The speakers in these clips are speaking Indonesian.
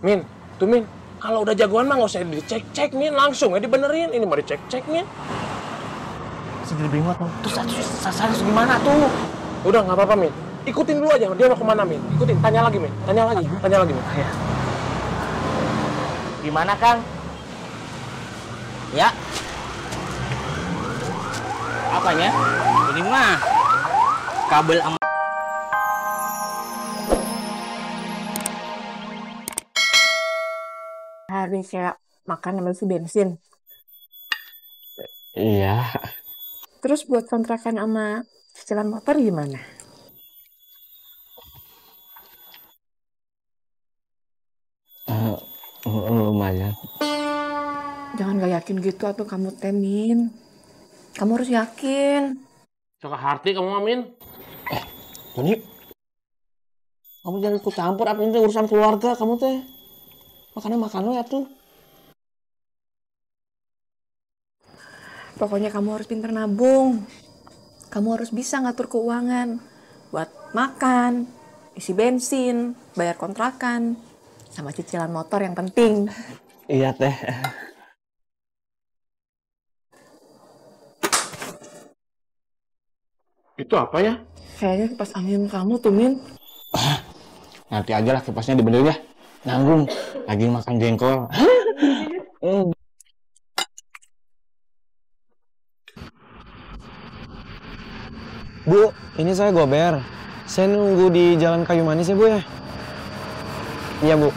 Min, tuh Min, kalau udah jagoan mah nggak usah dicek-cek Min, langsung ya dibenerin. Ini mau dicek-cek Min. Jadi bingung tuh. Terus saya harus gimana tuh? Udah nggak apa-apa Min, ikutin dulu aja. Dia mau kemana Min? Ikutin, tanya lagi Min, tanya lagi Min. Ya. Gimana Kang? Ya. Apanya? Ini mah kabel Hari kayak makan sama si bensin. Iya. Terus buat kontrakan sama cicilan motor gimana? Lumayan. Jangan gak yakin gitu atau kamu temin. Kamu harus yakin. Suka hati kamu Min. Joni, kamu jangan ikut campur apa ini urusan keluarga kamu teh. Makan lo ya tuh. Pokoknya kamu harus pintar nabung. Kamu harus bisa ngatur keuangan. Buat makan, isi bensin, bayar kontrakan, sama cicilan motor yang penting. Iya teh. Itu apa ya? Kayaknya kipas angin kamu tuh, Min. Nanti aja lah kipasnya dibenerin ya. Nanggung. Lagi makan jengkol. Bu, ini saya Gober. Saya nunggu di Jalan Kayu Manis ya, Bu ya? Iya, Bu.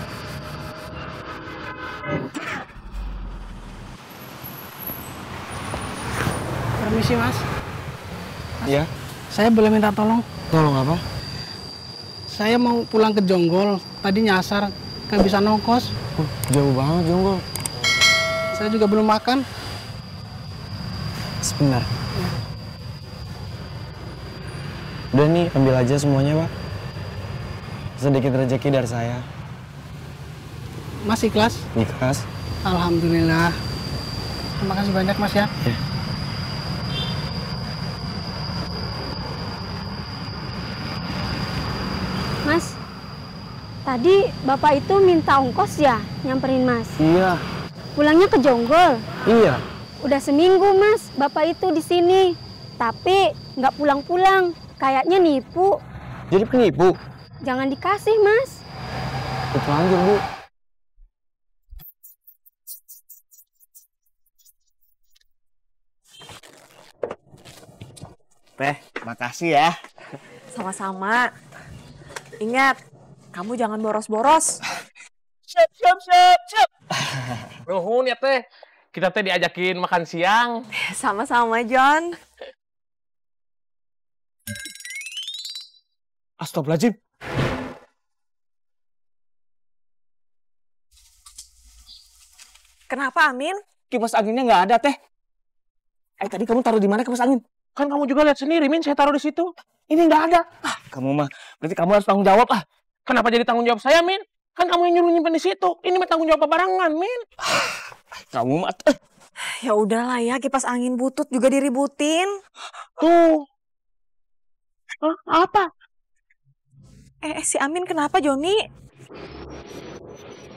Permisi Mas. Iya. Saya boleh minta tolong? Tolong apa? Saya mau pulang ke Jonggol. Tadi nyasar, nggak bisa nongkos. Jauh banget, Jonggol. Saya juga belum makan. Sebentar. Udah nih, ambil aja semuanya, Pak. Sedikit rezeki dari saya. Mas ikhlas? Ikhlas. Alhamdulillah. Terima kasih banyak Mas ya. Ya. Mas, tadi Bapak itu minta ongkos ya nyamperin Mas? Iya. Pulangnya ke Jonggol? Iya. Udah seminggu Mas, Bapak itu di sini. Tapi nggak pulang-pulang, kayaknya nipu. Jadi penipu? Jangan dikasih Mas. Terlanjur, Bu. Teh, makasih ya. Sama-sama. Ingat, kamu jangan boros-boros. Siap. Nuhun ya teh. Kita teh diajakin makan siang. Sama-sama, John. Astagfirullahaladzim. Kenapa, Amin? Kipas anginnya nggak ada teh. Tadi kamu taruh di mana kipas angin? Kan kamu juga lihat sendiri Min, saya taruh di situ. Ini nggak ada. Kamu mah, berarti kamu harus tanggung jawab. Kenapa jadi tanggung jawab saya Min? Kan kamu yang nyuruh nyimpen di situ. Ini mah tanggung jawab barangan Min. Kamu mah. Ya udahlah ya, kipas angin butut juga diributin. Tuh. Hah, apa? Si Amin kenapa, Joni?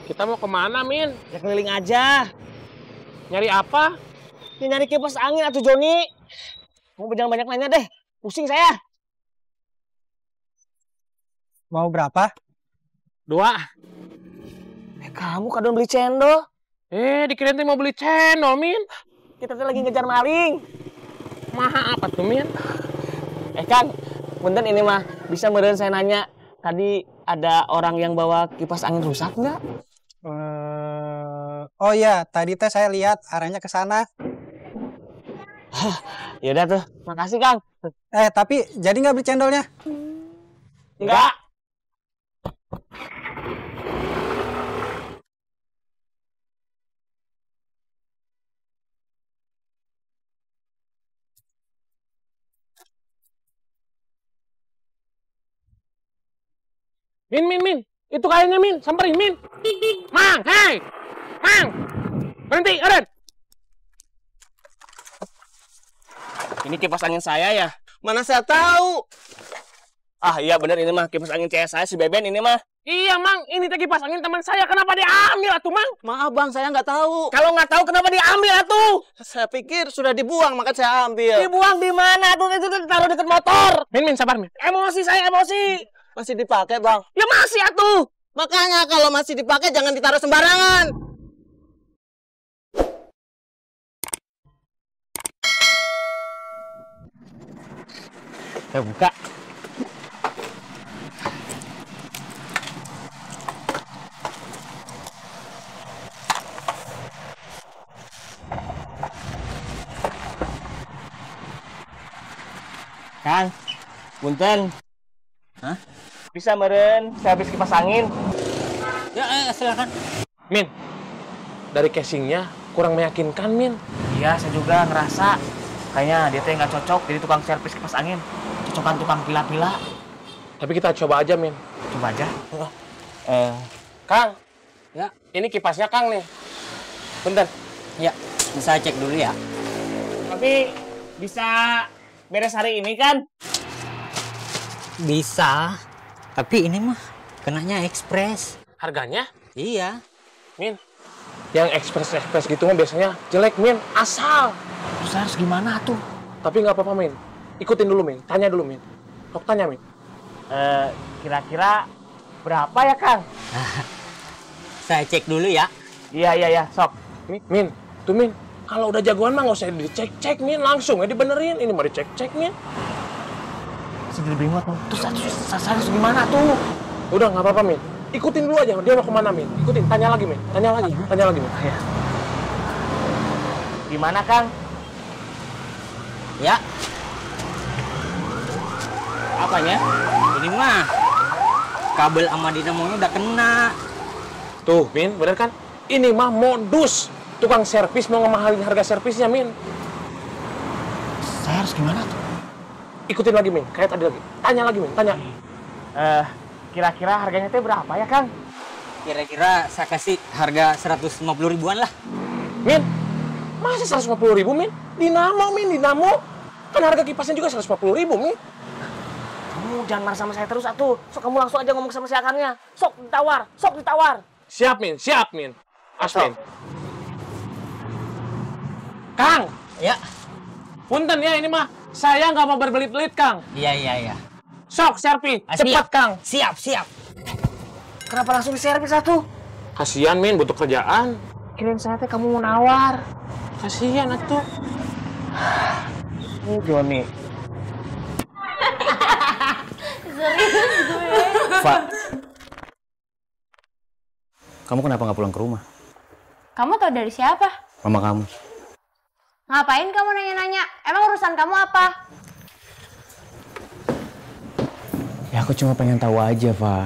Kita mau kemana Min? Ya keliling aja. Nyari apa? Ya, nyari kipas angin atuh Joni. Kamu jangan banyak nanya deh. Pusing saya. Mau berapa? 2. Kamu kadang beli cendol. Dikirain teh mau beli cendol Min. Kita tuh lagi ngejar maling. Maha apa tuh Min? Kang, punten ini mah bisa meureun saya nanya. Tadi ada orang yang bawa kipas angin rusak nggak? Oh iya, tadi teh saya lihat arahnya ke sana. Yaudah tuh, makasih Kang. Tapi jadi nggak beli cendolnya? Enggak. Min. Itu kayaknya Min, samperin Min. Mang, hei. Mang. Berhenti, Aren. Ini kipas angin saya ya? Mana saya tahu? Iya bener ini mah kipas angin CS saya si Beben ini mah. Iya, Mang. Ini teh kipas angin teman saya. Kenapa diambil atuh, Mang? Maaf bang, saya nggak tahu. Kalau nggak tahu kenapa diambil atuh? Saya pikir sudah dibuang, maka saya ambil. Dibuang di mana? Tuh itu taruh dekat motor. Min, sabar, Min. Emosi saya, emosi. Masih dipakai bang. Ya masih atuh. Makanya kalau masih dipakai jangan ditaruh sembarangan. Saya buka. Kang, punten. Hah? Bisa meren, saya habis kipas angin. Ya, silakan. Min, dari casingnya kurang meyakinkan, Min. Iya, saya juga ngerasa kayaknya dia teh nggak cocok jadi tukang servis kipas angin. Cocokan tukang pila-pila. Tapi kita coba aja, Min. Coba aja. Kang. Ya. Ini kipasnya Kang nih. Bentar. Ya, saya cek dulu ya. Tapi bisa beres hari ini kan? Bisa. Tapi ini mah kenanya ekspres. Harganya? Iya. Min, yang ekspres gitu mah biasanya jelek, Min. Asal. Terus harus gimana tuh? Tapi nggak apa-apa, Min. Ikutin dulu, Min. Tanya dulu, Min. Sok tanya, Min. Kira-kira berapa ya, Kang? Saya cek dulu ya. Iya. Sok. Min. Tuh, Min. Kalau udah jagoan mah nggak usah dicek-cek, Min. Langsung ya dibenerin. Ini mau dicek-cek, Min. Segini bingung, terus harus gimana tuh? Udah, nggak apa-apa, Min. Ikutin dulu aja, dia mau kemana, Min? Ikutin, tanya lagi, Min. Tanya lagi, Min. Ya. Gimana, Kang? Ya. Apanya? Ini mah kabel sama dinamonya udah kena. Tuh, Min, bener kan? Ini mah modus. Tukang servis mau ngemahalin harga servisnya, Min. Saya harus gimana tuh? Ikutin lagi, Min. Kayak tadi lagi. Tanya lagi, Min. Tanya. Kira-kira harganya teh berapa ya, Kang? Kira-kira saya kasih harga 150 ribuan lah. Min, masa 150 ribu, Min? Dinamo, Min, dinamo. Kan harga kipasnya juga 150 ribu, Min. Kamu jangan marah sama saya terus, atuh. Sok kamu langsung aja ngomong sama si akangnya. Sok ditawar. Siap, Min. Asmin. Kang! Ya. Punten ya, ini mah. Saya nggak mau berbelit-belit, Kang. Iya. Sok, servis. Cepat, Kang. Siap. Kenapa langsung diservis atuh? Kasihan, Min, butuh kerjaan. Kirain saya teh kamu mau nawar. Kasihan atuh. Ini Joni. Serius gue. Pak, kamu kenapa nggak pulang ke rumah? Kamu tahu dari siapa? Mama kamu. Ngapain kamu nanya-nanya? Emang urusan kamu apa? Ya aku cuma pengen tahu aja, Pak.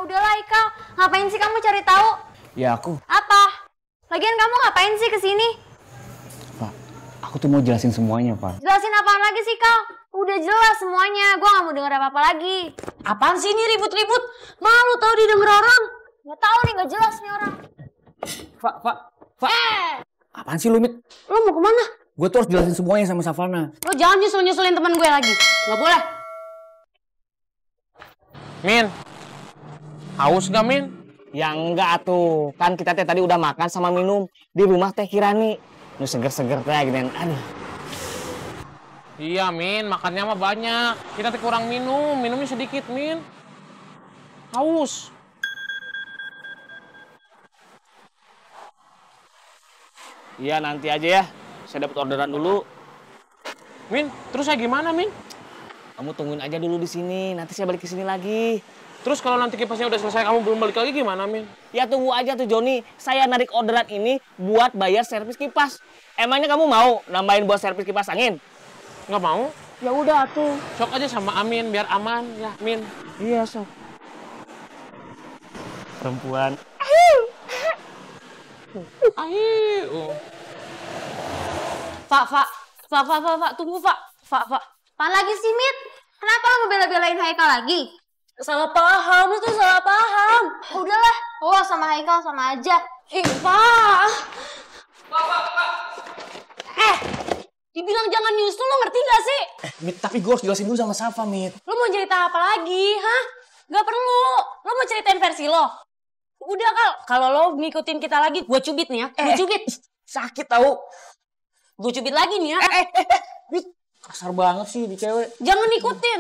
Udahlah Ika. Ngapain sih kamu cari tahu? Ya aku. Apa? Lagian kamu ngapain sih kesini? Pak, aku tuh mau jelasin semuanya, Pak. Jelasin apaan lagi sih kau? Udah jelas semuanya. Gue gak mau denger apa-apa lagi. Apaan sih ini ribut-ribut? Malu tau didengar orang. Gak tahu nih, gak jelas nih orang. Pak. Apaan sih lu, Mit? Lo mau kemana? Gue tuh harus jelasin semuanya sama Savana. Lo jangan nyusul-nyusulin teman gue lagi. Gak boleh. Min, haus gak, Min? Ya enggak tuh, kan kita teh tadi udah makan sama minum di rumah teh Kirani. Nu seger-seger teh gini. Aduh. Iya, Min, makannya mah banyak. Kita teh kurang minumnya sedikit, Min. Haus. Iya nanti aja ya, saya dapat orderan dulu. Min, terus saya gimana, Min? Kamu tungguin aja dulu di sini, nanti saya balik ke sini lagi. Terus kalau nanti kipasnya udah selesai, kamu belum balik lagi gimana, Min? Ya tunggu aja tuh Joni, saya narik orderan ini buat bayar servis kipas. Emangnya kamu mau nambahin buat servis kipas angin? Nggak mau? Ya udah tuh. Sok aja sama Amin, biar aman ya, Min. Iya sok. Perempuan. Ayo. Pak, tunggu Pak. Apaan lagi sih, Mit? Kenapa lo ngebela-belain Haikal lagi? Salah paham, lu tuh salah paham. Udahlah, lo sama Haikal sama aja. Pak. Dibilang jangan nyusul, lo ngerti gak sih? Mit, tapi gue harus jelasin dulu sama Safa, Mit. Lo mau cerita apa lagi, hah? Gak perlu. Lo mau ceritain versi lo? Udah Kal, kalau lo ngikutin kita lagi, gue cubit nih ya. Gue cubit. Sakit tahu. Gue cubit lagi nih ya. Kasar banget sih di cewek. Jangan ikutin.